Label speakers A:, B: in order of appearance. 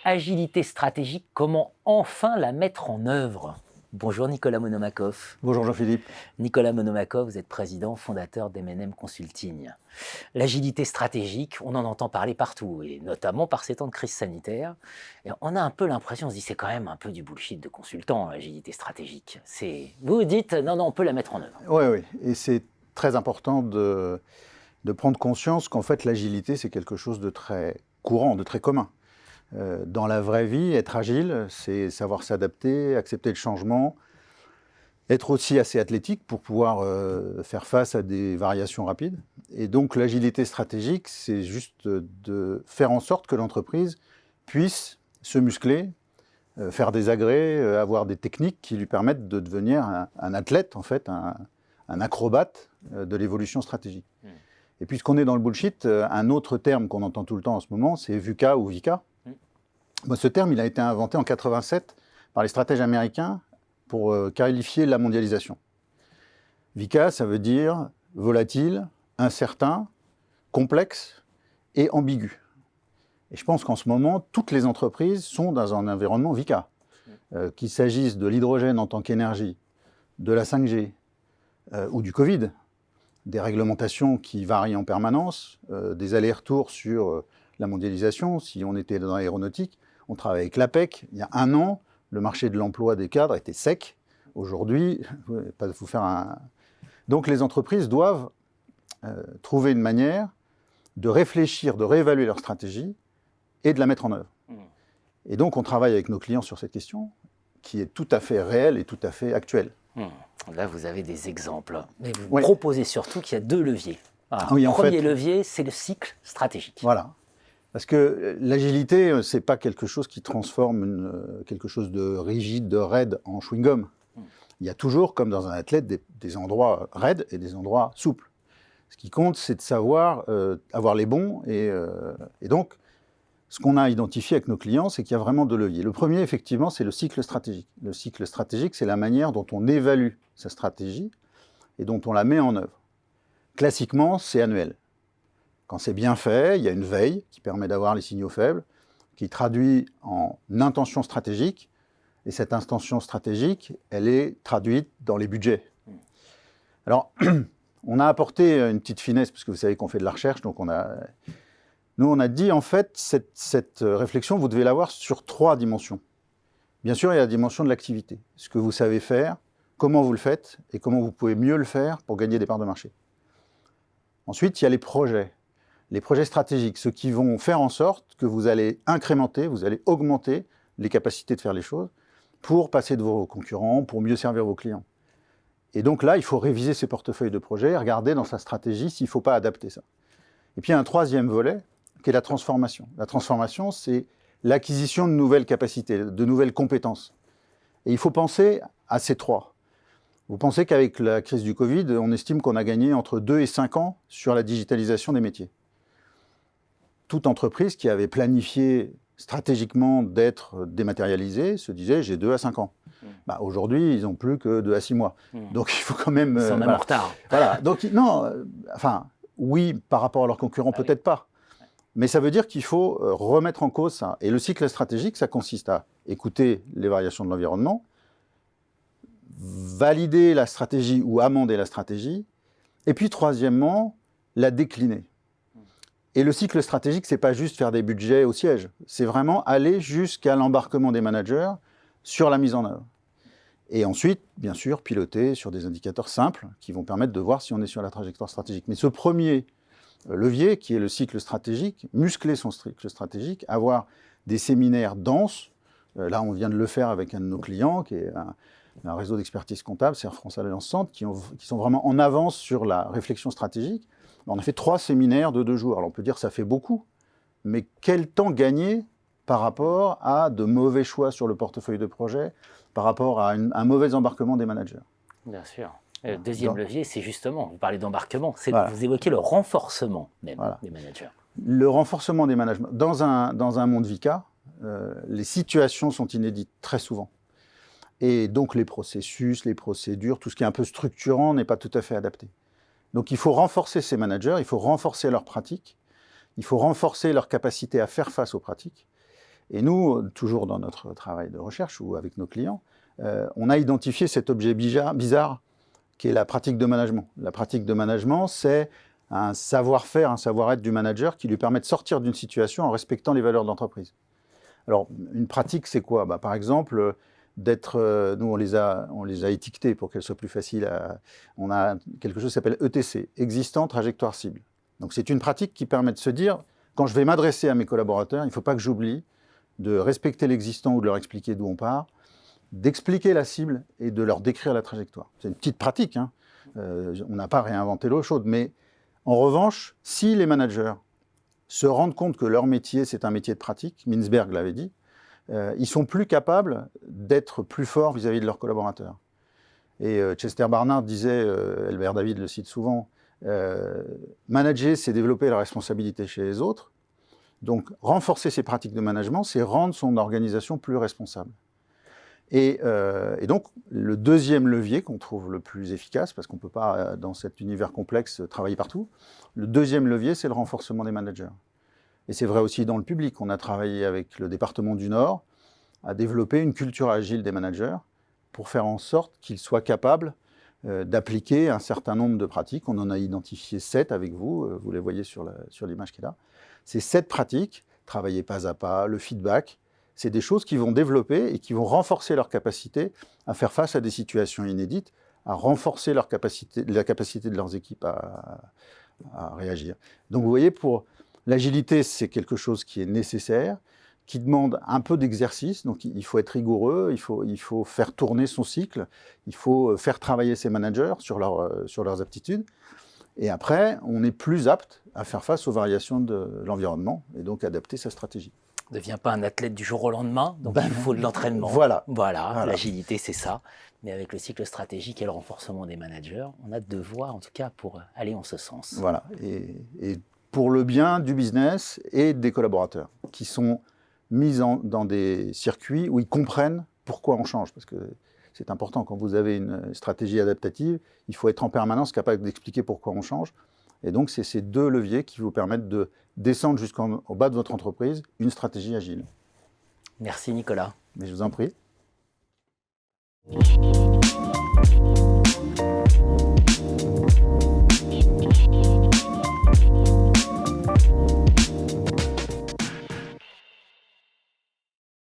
A: agilité stratégique, comment enfin la mettre en œuvre? Bonjour Nicolas Monomakov.
B: Bonjour Jean-Philippe.
A: Nicolas Monomakov, vous êtes président fondateur d'M&M Consulting. L'agilité stratégique, on en entend parler partout, et notamment par ces temps de crise sanitaire. Et on a un peu l'impression, on se dit c'est quand même un peu du bullshit de consultant, l'agilité stratégique. Vous dites non, on peut la mettre en œuvre.
B: Oui, et c'est très important de prendre conscience qu'en fait l'agilité c'est quelque chose de très courant, de très commun. Dans la vraie vie, être agile, c'est savoir s'adapter, accepter le changement, être aussi assez athlétique pour pouvoir faire face à des variations rapides. Et donc l'agilité stratégique, c'est juste de faire en sorte que l'entreprise puisse se muscler, faire des agrès, avoir des techniques qui lui permettent de devenir un athlète, en fait, un acrobate de l'évolution stratégique. Et puisqu'on est dans le bullshit, un autre terme qu'on entend tout le temps en ce moment, c'est VUCA ou VICA. Bon, ce terme, il a été inventé en 87 par les stratèges américains pour qualifier la mondialisation. VICA, ça veut dire volatile, incertain, complexe et ambigu. Et je pense qu'en ce moment, toutes les entreprises sont dans un environnement VICA. Qu'il s'agisse de l'hydrogène en tant qu'énergie, de la 5G ou du Covid, des réglementations qui varient en permanence, des allers-retours sur la mondialisation. Si on était dans l'aéronautique, on travaille avec l'APEC. Il y a un an, le marché de l'emploi des cadres était sec. Aujourd'hui, vous faire un... Donc les entreprises doivent trouver une manière de réfléchir, de réévaluer leur stratégie et de la mettre en œuvre. Et donc on travaille avec nos clients sur cette question qui est tout à fait réelle et tout à fait actuelle.
A: Là, vous avez des exemples. Mais vous proposez surtout qu'il y a deux leviers.
B: Oui,
A: le premier levier, c'est le cycle stratégique.
B: Voilà. Parce que l'agilité, ce n'est pas quelque chose qui transforme quelque chose de rigide, de raide en chewing-gum. Il y a toujours, comme dans un athlète, des endroits raides et des endroits souples. Ce qui compte, c'est de savoir avoir les bons. Et donc, ce qu'on a identifié avec nos clients, c'est qu'il y a vraiment deux leviers. Le premier, effectivement, c'est le cycle stratégique. Le cycle stratégique, c'est la manière dont on évalue sa stratégie et dont on la met en œuvre. Classiquement, c'est annuel. Quand c'est bien fait, il y a une veille qui permet d'avoir les signaux faibles, qui traduit en intention stratégique. Et cette intention stratégique, elle est traduite dans les budgets. Alors, on a apporté une petite finesse, parce que vous savez qu'on fait de la recherche, donc nous, on a dit, en fait, cette réflexion, vous devez l'avoir sur 3 dimensions. Bien sûr, il y a la dimension de l'activité. Ce que vous savez faire, comment vous le faites, et comment vous pouvez mieux le faire pour gagner des parts de marché. Ensuite, il y a les projets stratégiques, ceux qui vont faire en sorte que vous allez incrémenter, vous allez augmenter les capacités de faire les choses pour passer de vos concurrents, pour mieux servir vos clients. Et donc là, il faut réviser ses portefeuilles de projets, regarder dans sa stratégie s'il ne faut pas adapter ça. Et puis, il y a un troisième volet, qui est la transformation. La transformation, c'est l'acquisition de nouvelles capacités, de nouvelles compétences. Et il faut penser à ces 3. Vous pensez qu'avec la crise du Covid, on estime qu'on a gagné entre 2 et 5 ans sur la digitalisation des métiers. Toute entreprise qui avait planifié stratégiquement d'être dématérialisée se disait « j'ai 2 à 5 ans ». Aujourd'hui, ils n'ont plus que 2 à 6 mois. Donc il faut quand même...
A: Ils sont même en retard.
B: Voilà. Donc non, oui, par rapport à leurs concurrents, peut-être pas. Mais ça veut dire qu'il faut remettre en cause ça. Et le cycle stratégique, ça consiste à écouter les variations de l'environnement, valider la stratégie ou amender la stratégie, et puis troisièmement, la décliner. Et le cycle stratégique, c'est pas juste faire des budgets au siège, c'est vraiment aller jusqu'à l'embarquement des managers sur la mise en œuvre. Et ensuite, bien sûr, piloter sur des indicateurs simples qui vont permettre de voir si on est sur la trajectoire stratégique. Mais ce premier levier, qui est le cycle stratégique, muscler son cycle stratégique, avoir des séminaires denses, là on vient de le faire avec un de nos clients, qui est un réseau d'expertise comptable, c'est Air France Alliance Centre, qui sont vraiment en avance sur la réflexion stratégique. On a fait 3 séminaires de 2 jours. Alors on peut dire que ça fait beaucoup, mais quel temps gagner par rapport à de mauvais choix sur le portefeuille de projet, par rapport à un mauvais embarquement des managers.
A: Bien sûr. Le deuxième levier, c'est justement, vous parlez d'embarquement, vous évoquez le renforcement même des managers.
B: Le renforcement des managers. Dans un monde VICA, les situations sont inédites très souvent. Et donc les processus, les procédures, tout ce qui est un peu structurant n'est pas tout à fait adapté. Donc il faut renforcer ces managers, il faut renforcer leurs pratiques, il faut renforcer leur capacité à faire face aux pratiques. Et nous, toujours dans notre travail de recherche ou avec nos clients, on a identifié cet objet bizarre qui est la pratique de management. La pratique de management, c'est un savoir-faire, un savoir-être du manager qui lui permet de sortir d'une situation en respectant les valeurs de l'entreprise. Alors, une pratique, c'est quoi? Par exemple, nous, on les a étiquetés pour qu'elles soient plus faciles on a quelque chose qui s'appelle ETC, existant, trajectoire, cible. Donc, c'est une pratique qui permet de se dire, quand je vais m'adresser à mes collaborateurs, il ne faut pas que j'oublie de respecter l'existant ou de leur expliquer d'où on part, d'expliquer la cible et de leur décrire la trajectoire. C'est une petite pratique, hein. On n'a pas réinventé l'eau chaude, mais en revanche, si les managers se rendent compte que leur métier, c'est un métier de pratique, Mintzberg l'avait dit, ils sont plus capables d'être plus forts vis-à-vis de leurs collaborateurs. Et Chester Barnard disait, Albert David le cite souvent, manager, c'est développer la responsabilité chez les autres. Donc, renforcer ses pratiques de management, c'est rendre son organisation plus responsable. Et donc, le deuxième levier qu'on trouve le plus efficace, parce qu'on ne peut pas, dans cet univers complexe, travailler partout, le deuxième levier, c'est le renforcement des managers. Et c'est vrai aussi dans le public. On a travaillé avec le département du Nord à développer une culture agile des managers pour faire en sorte qu'ils soient capables d'appliquer un certain nombre de pratiques. On en a identifié 7 avec vous, vous les voyez sur l'image qui est là. Ces 7 pratiques, travailler pas à pas, le feedback, c'est des choses qui vont développer et qui vont renforcer leur capacité à faire face à des situations inédites, à renforcer la capacité de leurs équipes à réagir. Donc vous voyez, pour l'agilité, c'est quelque chose qui est nécessaire, qui demande un peu d'exercice, donc il faut être rigoureux, il faut faire tourner son cycle, il faut faire travailler ses managers sur leurs aptitudes. Et après, on est plus apte à faire face aux variations de l'environnement et donc adapter sa stratégie.
A: On ne devient pas un athlète du jour au lendemain, donc il faut de l'entraînement.
B: Voilà.
A: L'agilité, c'est ça. Mais avec le cycle stratégique et le renforcement des managers, on a de voies, en tout cas, pour aller en ce sens.
B: Voilà. Et pour le bien du business et des collaborateurs, qui sont mis dans des circuits où ils comprennent pourquoi on change. Parce que c'est important, quand vous avez une stratégie adaptative, il faut être en permanence capable d'expliquer pourquoi on change. Et donc, c'est ces 2 leviers qui vous permettent de descendre jusqu'au bas de votre entreprise une stratégie agile.
A: Merci Nicolas.
B: Mais je vous en prie.